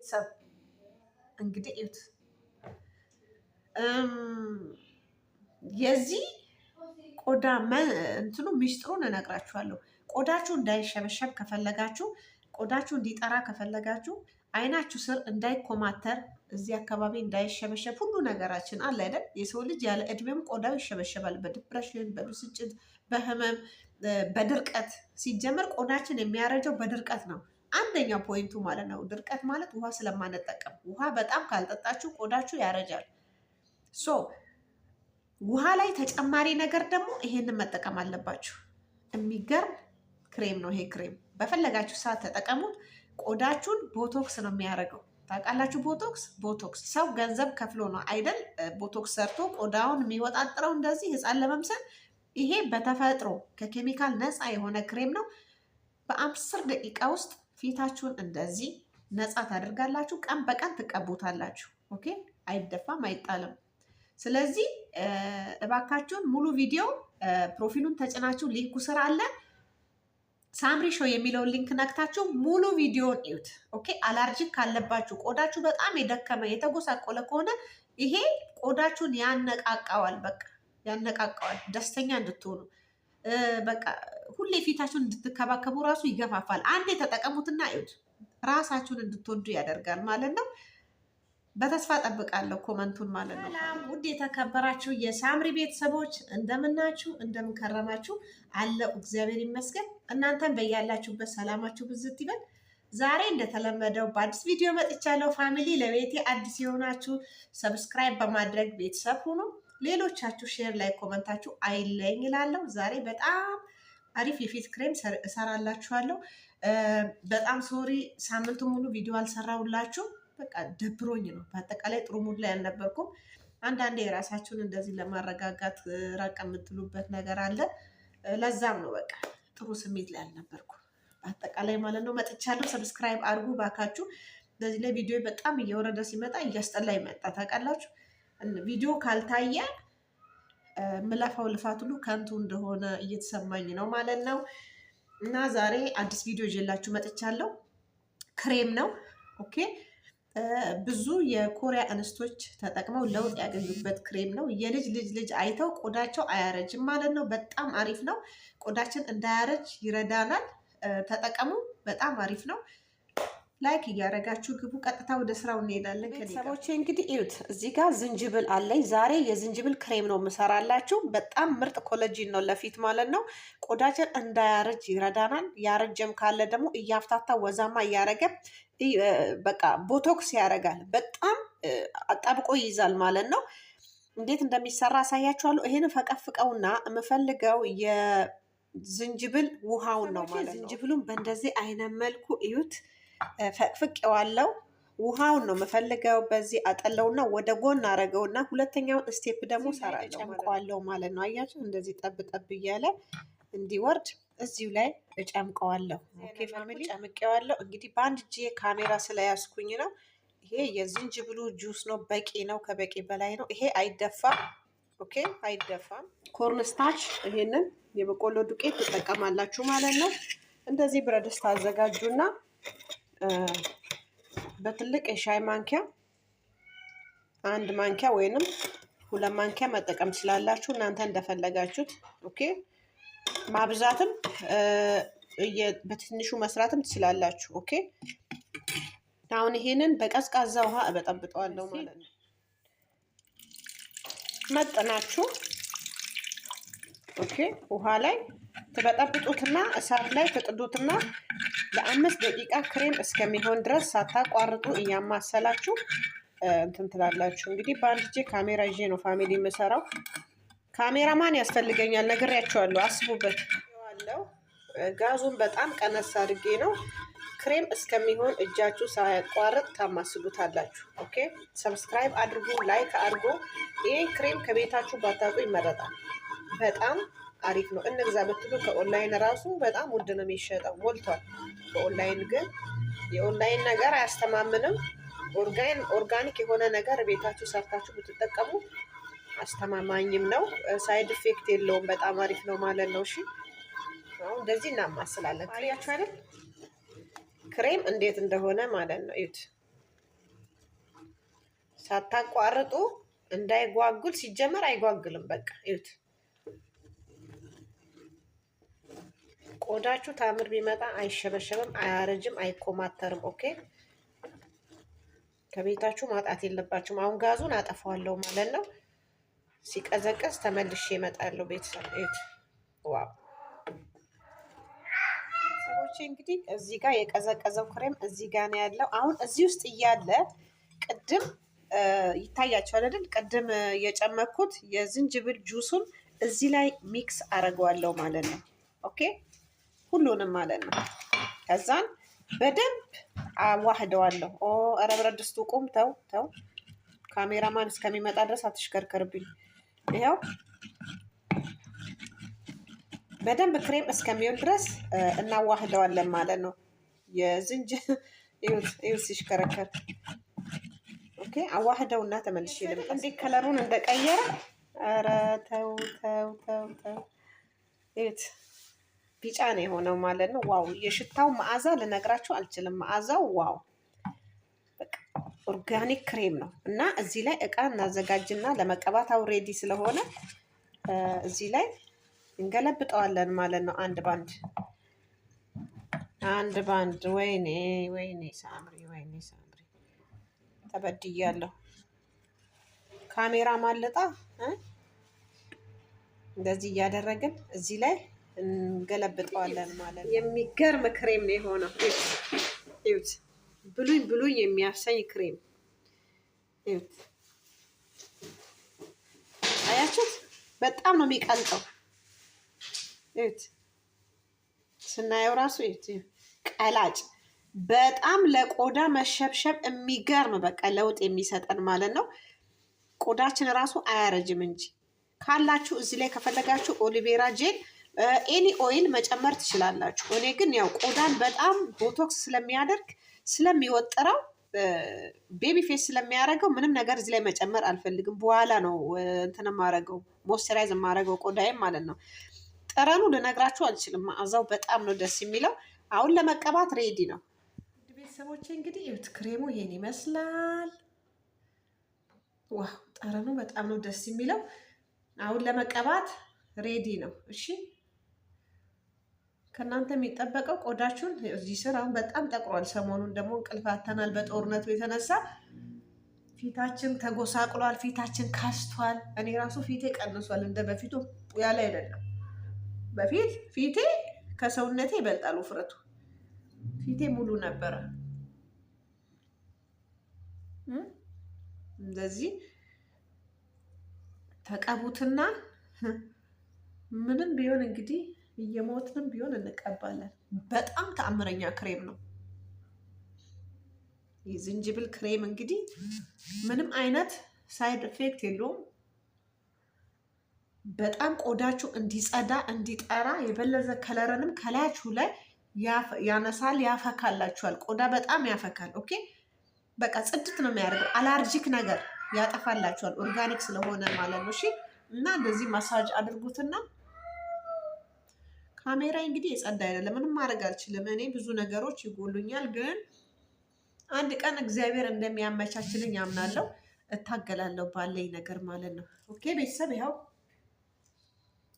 ቤተሰብ እንግዲህ እዩት። የዚህ ቆዳ እንትኑ ሚስጥሩን እነግራችኋለሁ። ቆዳችሁ እንዳይሸበሸብ ከፈለጋችሁ፣ ቆዳችሁ እንዲጠራ ከፈለጋችሁ፣ አይናችሁ ስር እንዳይኮማተር፣ እዚህ አካባቢ እንዳይሸበሸብ፣ ሁሉ ነገራችን አለ አይደል? የሰው ልጅ ያለ እድሜም ቆዳው ይሸበሸባል። በዲፕሬሽን፣ በብስጭት፣ በህመም፣ በድርቀት። ሲጀመር ቆዳችን የሚያረጀው በድርቀት ነው። አንደኛው ፖይንቱ ማለት ነው። ድርቀት ማለት ውሃ ስለማንጠቀም፣ ውሃ በጣም ካልጠጣችሁ ቆዳችሁ ያረጃል። ሶ ውሃ ላይ ተጨማሪ ነገር ደግሞ ይሄንን መጠቀም አለባችሁ። የሚገርም ክሬም ነው ይሄ ክሬም። በፈለጋችሁ ሰዓት ተጠቀሙት። ቆዳችሁን ቦቶክስ ነው የሚያደርገው። ታውቃላችሁ ቦቶክስ ሰው ገንዘብ ከፍሎ ነው አይደል ቦቶክስ ሰርቶ ቆዳውን የሚወጣጥረው እንደዚህ ህፃን ለመምሰል። ይሄ በተፈጥሮ ከኬሚካል ነፃ የሆነ ክሬም ነው። በ10 ደቂቃ ውስጥ ፊታችሁን እንደዚህ ነፃ ታደርጋላችሁ። ቀን በቀን ትቀቡታላችሁ። ኦኬ፣ አይደፋም፣ አይጣልም። ስለዚህ እባካችሁን ሙሉ ቪዲዮ ፕሮፊሉን ተጭናችሁ ሊንኩ ስር አለ። ሳምሪ ሾው የሚለውን ሊንክ ነክታችሁ ሙሉ ቪዲዮን እዩት። ኦኬ፣ አላርጂክ ካለባችሁ፣ ቆዳችሁ በጣም የደከመ የተጎሳቆለ ከሆነ ይሄ ቆዳችሁን ያነቃቃዋል። በቃ ያነቃቃዋል፣ ደስተኛ እንድትሆኑ፣ በቃ ሁሌ ፊታችሁን እንድትከባከቡ ራሱ ይገፋፋል። አንድ የተጠቀሙትና እዩት፣ ራሳችሁን እንድትወዱ ያደርጋል ማለት ነው። በተስፋ ጠብቃለሁ ኮመንቱን ማለት ነው። ሰላም ውድ የተከበራችሁ የሳምሪ ቤተሰቦች እንደምናችሁ፣ እንደምንከረማችሁ አለው። እግዚአብሔር ይመስገን። እናንተን በያላችሁበት ሰላማችሁ ብዝት ይበል። ዛሬ እንደተለመደው በአዲስ ቪዲዮ መጥቻለሁ። ፋሚሊ ለቤቴ አዲስ የሆናችሁ ሰብስክራይብ በማድረግ ቤተሰብ ሁኑ። ሌሎቻችሁ ሼር ላይ ኮመንታችሁ አይለኝ ይላለሁ። ዛሬ በጣም አሪፍ የፊት ክሬም እሰራላችኋለሁ። በጣም ሶሪ ሳምንቱን ሙሉ ቪዲዮ አልሰራሁላችሁ። በቃ ደብሮኝ ነው። በአጠቃላይ ጥሩ ሙድ ላይ አልነበርኩም። አንዳንዴ የራሳችሁን እንደዚህ ለማረጋጋት ራቅ የምትሉበት ነገር አለ። ለዛም ነው በቃ ጥሩ ስሜት ላይ አልነበርኩም በአጠቃላይ ማለት ነው። መጥቻለሁ። ሰብስክራይብ አድርጉ ባካችሁ። በዚህ ላይ ቪዲዮ በጣም እየወረደ ሲመጣ እያስጠላ ይመጣ። ታውቃላችሁ ቪዲዮ ካልታየ ምለፋው ልፋት ሁሉ ከንቱ እንደሆነ እየተሰማኝ ነው ማለት ነው። እና ዛሬ አዲስ ቪዲዮ ይዤላችሁ መጥቻለሁ። ክሬም ነው። ኦኬ፣ ብዙ የኮሪያ እንስቶች ተጠቅመው ለውጥ ያገኙበት ክሬም ነው። የልጅ ልጅ አይተው ቆዳቸው አያረጅም ማለት ነው። በጣም አሪፍ ነው። ቆዳችን እንዳያረጅ ይረዳናል። ተጠቀሙ። በጣም አሪፍ ነው። ላይክ እያደረጋችሁ ግቡ። ቀጥታ ወደ ስራው እንሄዳለን። ቤተሰቦቼ እንግዲህ እዩት፣ እዚህ ጋር ዝንጅብል አለኝ። ዛሬ የዝንጅብል ክሬም ነው የምሰራላችሁ። በጣም ምርጥ ኮለጂን ነው ለፊት ማለት ነው። ቆዳችን እንዳያረጅ ይረዳናል። ያረጀም ካለ ደግሞ እያፍታታ ወዛማ እያረገ በቃ ቦቶክስ ያደርጋል። በጣም አጣብቆ ይይዛል ማለት ነው። እንዴት እንደሚሰራ አሳያችኋለሁ። ይሄንን ፈቀፍቀውና የምፈልገው የዝንጅብል ውሃውን ነው ማለት ነው። ዝንጅብሉን በእንደዚህ አይነት መልኩ እዩት፣ ፈቅፍቄዋለሁ። ውሃውን ነው የምፈልገው። በዚህ አጠለውና ወደ ጎን አረገውና ሁለተኛውን ስቴፕ ደግሞ ጨምቀዋለሁ ማለት ነው። አያችሁ እንደዚህ ጠብ ጠብ እያለ እንዲወርድ እዚሁ ላይ እጨምቀዋለሁ። ኦኬ ፋሚሊ ጨምቄዋለሁ። እንግዲህ በአንድ እጄ ካሜራ ስለያዝኩኝ ነው። ይሄ የዝንጅብሉ ጁስ ነው። በቂ ነው፣ ከበቂ በላይ ነው። ይሄ አይደፋም። ኦኬ አይደፋም። ኮርንስታች ይሄንን የበቆሎ ዱቄት ትጠቀማላችሁ ማለት ነው። እንደዚህ ብረት ድስት አዘጋጁና በትልቅ የሻይ ማንኪያ 1 ማንኪያ ወይንም 2 ማንኪያ መጠቀም ትችላላችሁ እናንተ እንደፈለጋችሁት። ኦኬ ማብዛትም በትንሹ መስራትም ትችላላችሁ። ኦኬ አሁን ይሄንን በቀዝቃዛ ውሃ እበጠብጠዋለሁ ማለት ነው። መጠናችሁ ኦኬ ውሃ ላይ ትበጠብጡትና እሳት ላይ ትጥዱትና ለ5 ደቂቃ ክሬም እስከሚሆን ድረስ ሳታቋርጡ እያማሰላችሁ እንትን ትላላችሁ። እንግዲህ በአንድ እጄ ካሜራ ይዤ ነው ፋሚሊ የምሰራው። ካሜራማን ያስፈልገኛል ነግሬያቸዋለሁ። አስቡበት። ጋዙን በጣም ቀነስ አድርጌ ነው ክሬም እስከሚሆን እጃችሁ ሳያቋርጥ ታማስሉታላችሁ። ኦኬ ሰብስክራይብ አድርጉ፣ ላይክ አድርጉ። ይሄ ክሬም ከቤታችሁ ባታጡ ይመረጣል። በጣም አሪፍ ነው። እንግዛ ብትሉ ከኦንላይን ራሱ በጣም ውድ ነው የሚሸጠው፣ ሞልቷል። በኦንላይን ግን የኦንላይን ነገር አያስተማምንም። ኦርጋኒክ የሆነ ነገር ቤታችሁ ሰርታችሁ ብትጠቀሙ አስተማማኝም ነው። ሳይድ ኢፌክት የለውም። በጣም አሪፍ ነው ማለት ነው። እሺ አሁን እንደዚህ እናማስላለን። ታያችሁ አይደል ክሬም እንዴት እንደሆነ ማለት ነው። እዩት። ሳታቋርጡ እንዳይጓጉል። ሲጀመር አይጓጉልም። በቃ እዩት። ቆዳችሁ ታምር ቢመጣ አይሸበሸብም፣ አያረጅም፣ አይኮማተርም። ኦኬ ከቤታችሁ ማጣት የለባችሁም። አሁን ጋዙን አጠፋዋለሁ ማለት ነው። ሲቀዘቀዝ ተመልሼ እመጣለሁ። ቤተሰብ እዩት። ዋው ሰዎች እንግዲህ እዚህ ጋር የቀዘቀዘው ክሬም እዚህ ጋር ነው ያለው። አሁን እዚህ ውስጥ እያለ ቅድም ይታያቸዋል አይደል? ቅድም የጨመኩት የዝንጅብል ጁሱን እዚህ ላይ ሚክስ አደርገዋለሁ ማለት ነው። ኦኬ ሁሉንም ማለት ነው። ከዛን በደንብ አዋህደዋለሁ። ኧረ ብረት ድስቱ ቁም። ተው ተው፣ ካሜራማን እስከሚመጣ ድረስ አትሽከርከርብኝ። ይኸው በደንብ ክሬም እስከሚሆን ድረስ እናዋህደዋለን ማለት ነው። ይኸው ሲሽከረከር። ኦኬ አዋህደውና ተመልሼ ልምጣ። እንዴ ከለሩን እንደቀየረ! ኧረ ተው ተው ተው ተው። እዩት ቢጫ ነው የሆነው ማለት ነው። ዋው የሽታው መዓዛ ልነግራችሁ አልችልም። መዓዛው ዋው በቃ ኦርጋኒክ ክሬም ነው። እና እዚህ ላይ እቃ እናዘጋጅና ለመቀባት አው ሬዲ ስለሆነ እዚህ ላይ እንገለብጠዋለን ማለት ነው። አንድ ባንድ። ወይኔ ሳምሪ፣ ወይኔ ሳምሪ ተበድያለሁ። ካሜራ ማለጣ እንደዚህ እያደረግን እዚህ ላይ እንገለብጠዋለን ማለት ነው። የሚገርም ክሬም ነው የሆነው። እዩት፣ ብሉኝ የሚያሰኝ ክሬም እዩት። አያችሁት? በጣም ነው የሚቀልጠው። እዩት፣ ስናየው ራሱ እዩት፣ ቀላጭ፣ በጣም ለቆዳ መሸብሸብ የሚገርም በቃ ለውጥ የሚሰጠን ማለት ነው። ቆዳችን ራሱ አያረጅም እንጂ ካላችሁ እዚህ ላይ ከፈለጋችሁ ኦሊቬራ ጄል ኤኒ ኦይል መጨመር ትችላላችሁ። እኔ ግን ያው ቆዳን በጣም ቦቶክስ ስለሚያደርግ ስለሚወጥረው ቤቢ ፌስ ስለሚያደርገው ምንም ነገር እዚህ ላይ መጨመር አልፈልግም። በኋላ ነው እንትን የማደርገው ሞይስቸራይዝ የማደርገው ቆዳዬም ማለት ነው። ጠረኑ ልነግራችሁ አልችልም። መዓዛው በጣም ነው ደስ የሚለው። አሁን ለመቀባት ሬዲ ነው። ቤተሰቦቼ እንግዲህ እዩት፣ ክሬሙ ይሄን ይመስላል። ዋው ጠረኑ በጣም ነው ደስ የሚለው። አሁን ለመቀባት ሬዲ ነው። እሺ ከእናንተ የሚጠበቀው ቆዳችሁን እዚህ ስር አሁን በጣም ጠቁሯል። ሰሞኑን ደግሞ እንቅልፍ አጥተናል በጦርነቱ የተነሳ ፊታችን ተጎሳቅሏል፣ ፊታችን ካስቷል። እኔ ራሱ ፊቴ ቀንሷል፣ እንደ በፊቱ ያለ አይደለም። በፊት ፊቴ ከሰውነቴ ይበልጣል ውፍረቱ። ፊቴ ሙሉ ነበረ። እንደዚህ ተቀቡትና ምንም ቢሆን እንግዲህ እየሞትንም ቢሆን እንቀባለን። በጣም ተአምረኛ ክሬም ነው የዝንጅብል ክሬም። እንግዲህ ምንም አይነት ሳይድ ኢፌክት የለውም። በጣም ቆዳችሁ እንዲጸዳ እንዲጠራ የበለዘ ከለርንም ከላያችሁ ላይ ያነሳል፣ ያፈካላችኋል። ቆዳ በጣም ያፈካል። ኦኬ በቃ ጽድት ነው የሚያደርገው። አላርጂክ ነገር ያጠፋላችኋል፣ ኦርጋኒክ ስለሆነ ማለት ነው። እሺ እና እንደዚህ ማሳጅ አድርጉትና ካሜራ እንግዲህ የጸዳ አይደለም፣ ምንም ማድረግ አልችልም። እኔ ብዙ ነገሮች ይጎሉኛል፣ ግን አንድ ቀን እግዚአብሔር እንደሚያመቻችልኝ አምናለሁ። እታገላለሁ ባለኝ ነገር ማለት ነው። ኦኬ ቤተሰብ ይኸው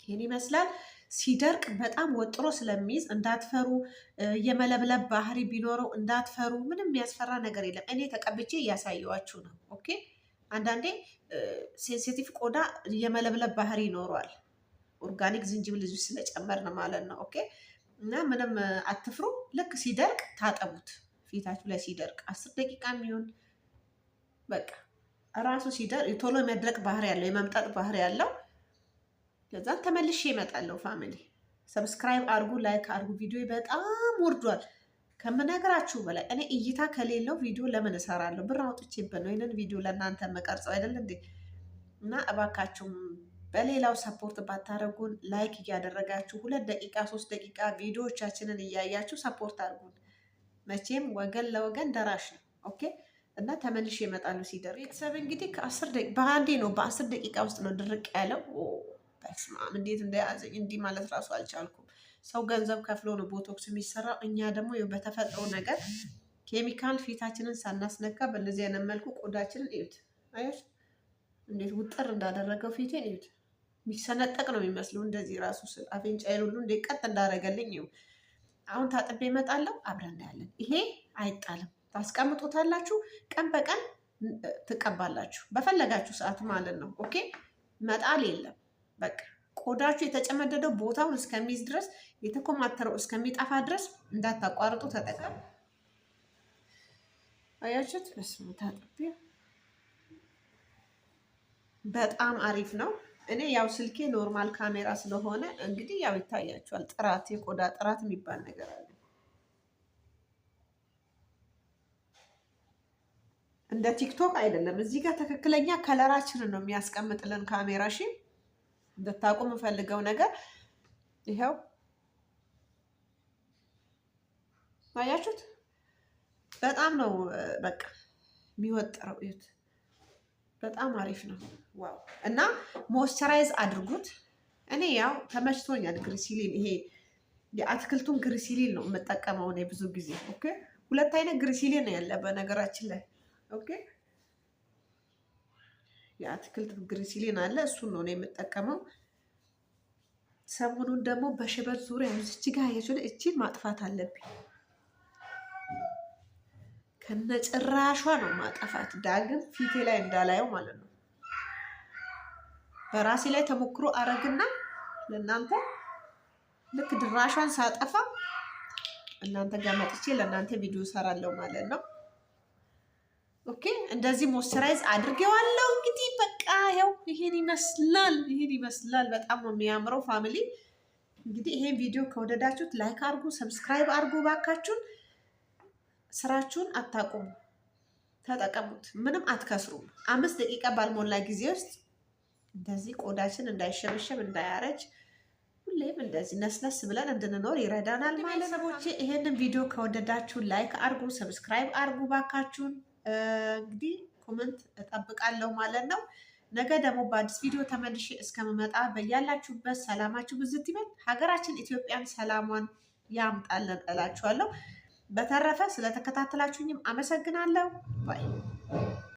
ይህን ይመስላል። ሲደርቅ በጣም ወጥሮ ስለሚይዝ እንዳትፈሩ። የመለብለብ ባህሪ ቢኖረው እንዳትፈሩ። ምንም የሚያስፈራ ነገር የለም። እኔ ተቀብቼ እያሳየዋችሁ ነው። ኦኬ አንዳንዴ ሴንሲቲቭ ቆዳ የመለብለብ ባህሪ ይኖረዋል። ኦርጋኒክ ዝንጅብል ልጁ ስለጨመርን ማለት ነው። ኦኬ እና ምንም አትፍሩ። ልክ ሲደርቅ ታጠቡት። ፊታችሁ ላይ ሲደርቅ 10 ደቂቃ የሚሆን በቃ ራሱ ሲደርቅ ቶሎ የመድረቅ ባህሪ ያለው የመምጠጥ ባህሪ ያለው። ከዛ ተመልሼ እመጣለሁ። ፋሚሊ ሰብስክራይብ አርጉ፣ ላይክ አርጉ። ቪዲዮ በጣም ወርዷል ከምነግራችሁ በላይ። እኔ እይታ ከሌለው ቪዲዮ ለምን እሰራለሁ? ብር አውጥቼበት ነው ይህንን ቪዲዮ ለእናንተ መቀርጸው አይደል እንዴ? እና እባካችሁም በሌላው ሰፖርት ባታደርጉን ላይክ እያደረጋችሁ 2 ደቂቃ 3 ደቂቃ ቪዲዮዎቻችንን እያያችሁ ሰፖርት አድርጉን። መቼም ወገን ለወገን ደራሽ ነው። ኦኬ እና ተመልሼ እመጣለሁ ሲደርቅ። ቤተሰብ እንግዲህ ከ10 ደቂቃ በአንዴ ነው በ10 ደቂቃ ውስጥ ነው ድርቅ ያለው። በስማም እንዴት እንደያዘኝ እንዲህ ማለት ራሱ አልቻልኩም። ሰው ገንዘብ ከፍሎ ነው ቦቶክስ የሚሰራው። እኛ ደግሞ በተፈጥሮ ነገር ኬሚካል ፊታችንን ሳናስነካ በእንደዚህ አይነት መልኩ ቆዳችንን እዩት። አያችሁ እንዴት ውጥር እንዳደረገው ፊቴን እዩት። የሚሰነጠቅ ነው የሚመስለው እንደዚህ ራሱ ስል አፍንጫዬን ሁሉ እንዴት ቀጥ እንዳደረገልኝ ይኸው። አሁን ታጥቤ እመጣለሁ፣ አብረን እናያለን። ይሄ አይጣልም፣ ታስቀምጡታላችሁ፣ ቀን በቀን ትቀባላችሁ፣ በፈለጋችሁ ሰዓት ማለት ነው። ኦኬ መጣል የለም በቃ ቆዳችሁ የተጨመደደው ቦታውን እስከሚይዝ ድረስ የተኮማተረው እስከሚጠፋ ድረስ እንዳታቋርጡ ተጠቀሙ። አያችሁት? በስመ አብ ታጥቤ በጣም አሪፍ ነው። እኔ ያው ስልኬ ኖርማል ካሜራ ስለሆነ እንግዲህ ያው ይታያችኋል። ጥራት የቆዳ ጥራት የሚባል ነገር አለ። እንደ ቲክቶክ አይደለም። እዚህ ጋር ትክክለኛ ከለራችንን ነው የሚያስቀምጥልን ካሜራ። እሺ እንድታውቁ የምፈልገው ነገር ይኸው አያችሁት? በጣም ነው በቃ የሚወጥረው። እዩት፣ በጣም አሪፍ ነው። ዋው! እና ሞይስቸራይዝ አድርጉት። እኔ ያው ተመችቶኛል። ግሪሲሊን ይሄ የአትክልቱን ግሪሲሊን ነው የምጠቀመው እኔ ብዙ ጊዜ። ኦኬ 2 አይነት ግሪሲሊን ነው ያለ በነገራችን ላይ። ኦኬ የአትክልት ግሪሲሊን አለ፣ እሱን ነው እኔ የምጠቀመው። ሰሞኑን ደግሞ በሽበት ዙሪያ እዚች ጋር ያያችሁት እቺን ማጥፋት አለብኝ። ከነጭራሿ ነው ማጠፋት፣ ዳግም ፊቴ ላይ እንዳላየው ማለት ነው። በራሴ ላይ ተሞክሮ አረግና ለእናንተ ልክ ድራሿን ሳጠፋ እናንተ ጋር መጥቼ ለእናንተ ቪዲዮ ሰራለሁ ማለት ነው። ኦኬ እንደዚህ ሞይስቸራይዝ አድርጌዋለሁ። እንግዲህ በቃ ያው ይሄን ይመስላል። በጣም ነው የሚያምረው ፋሚሊ። እንግዲህ ይሄን ቪዲዮ ከወደዳችሁት ላይክ አድርጉ፣ ሰብስክራይብ አድርጉ ባካችሁን። ስራችሁን አታቁሙ፣ ተጠቀሙት፣ ምንም አትከስሩም። 5 ደቂቃ ባልሞላ ጊዜ ውስጥ እንደዚህ ቆዳችን እንዳይሸበሸብ እንዳያረጅ ሁሌም እንደዚህ ነስነስ ብለን እንድንኖር ይረዳናል ማለት ነው። ይሄንን ቪዲዮ ከወደዳችሁ ላይክ አድርጉ፣ ሰብስክራይብ አድርጉ ባካችሁን። እንግዲህ ኮመንት እጠብቃለሁ ማለት ነው። ነገ ደግሞ በአዲስ ቪዲዮ ተመልሼ እስከምመጣ በያላችሁበት ሰላማችሁ ብዝት ይበል። ሀገራችን ኢትዮጵያን ሰላሟን ያምጣልን እላችኋለሁ። በተረፈ ስለተከታተላችሁኝም አመሰግናለሁ። ባይ